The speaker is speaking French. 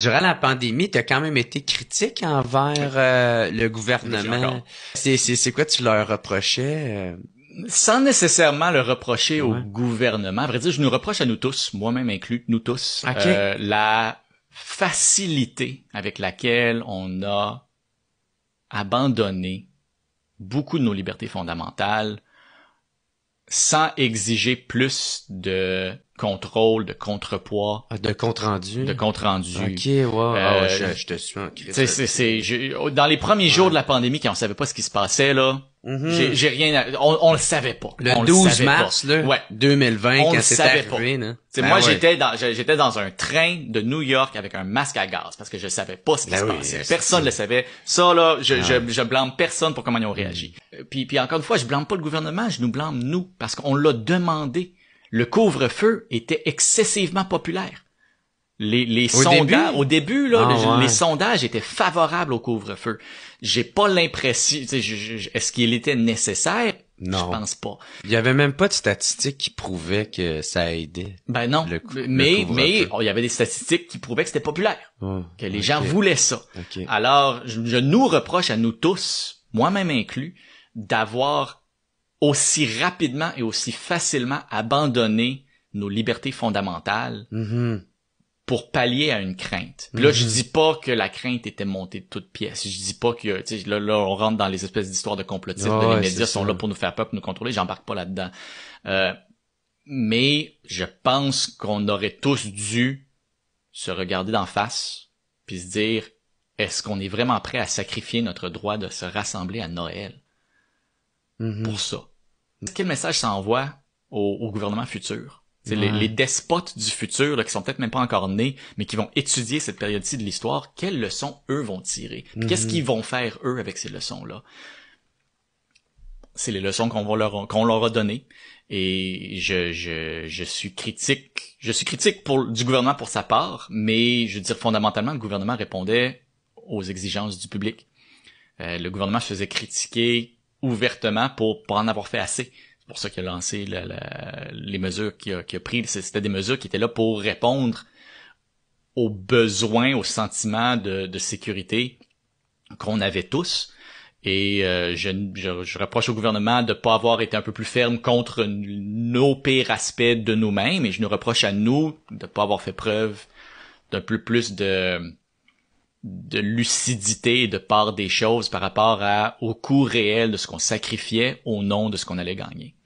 Durant la pandémie, tu as quand même été critique envers le gouvernement. C'est quoi tu leur reprochais? Sans nécessairement le reprocher au Ouais. gouvernement. À vrai dire, je nous reproche à nous tous, moi-même inclus, nous tous, OK. la facilité avec laquelle on a abandonné beaucoup de nos libertés fondamentales sans exiger plus de contrôle, de contrepoids, De compte-rendu. de compte-rendu. OK, ouais. Je te suis en crise. Dans les premiers jours de la pandémie, quand on savait pas ce qui se passait, là, j'ai rien on le savait pas. Le 12 mars, pas. là, 2020, on quand le c'était savait arrivé, pas. là. Moi, j'étais dans un train de New York avec un masque à gaz parce que je savais pas ce qui se passait. Personne ne le savait. Ça, là, je blâme personne pour comment ils ont réagi. Puis encore une fois, je blâme pas le gouvernement, je nous blâme nous parce qu'on l'a demandé. Le couvre-feu était excessivement populaire. Les sondages, au début, là, les sondages étaient favorables au couvre-feu. J'ai pas l'impression, est-ce qu'il était nécessaire? Non. Je pense pas. Il y avait même pas de statistiques qui prouvaient que ça aidait. Ben non. Mais il y avait des statistiques qui prouvaient que c'était populaire. Que les gens voulaient ça. Okay. Alors, je nous reproche à nous tous, moi-même inclus, d'avoir aussi rapidement et aussi facilement abandonné nos libertés fondamentales pour pallier à une crainte. Puis là, je dis pas que la crainte était montée de toutes pièces. Je dis pas que, tu sais, là, on rentre dans les espèces d'histoires de complotistes, les médias sont là pour nous faire peur, pour nous contrôler. J'embarque pas là-dedans. Mais je pense qu'on aurait tous dû se regarder d'en face puis se dire, est-ce qu'on est vraiment prêt à sacrifier notre droit de se rassembler à Noël pour ça? Quel message ça envoie au gouvernement futur? Les despotes du futur là, qui sont peut-être même pas encore nés, mais qui vont étudier cette période-ci de l'histoire, quelles leçons eux vont tirer? Qu'est-ce qu'ils vont faire eux avec ces leçons-là? C'est les leçons qu'on leur a données. Et je suis critique. Je suis critique du gouvernement pour sa part, mais je veux dire fondamentalement, le gouvernement répondait aux exigences du public. Le gouvernement se faisait critiquer ouvertement pour pas en avoir fait assez. C'est pour ça qu'il a lancé les mesures qu'il a prises. C'était des mesures qui étaient là pour répondre aux besoins, aux sentiments de sécurité qu'on avait tous. Et je reproche au gouvernement de pas avoir été un peu plus ferme contre nos pires aspects de nous-mêmes, et je nous reproche à nous de pas avoir fait preuve d'un peu plus de lucidité et de part des choses par rapport au coût réel de ce qu'on sacrifiait au nom de ce qu'on allait gagner.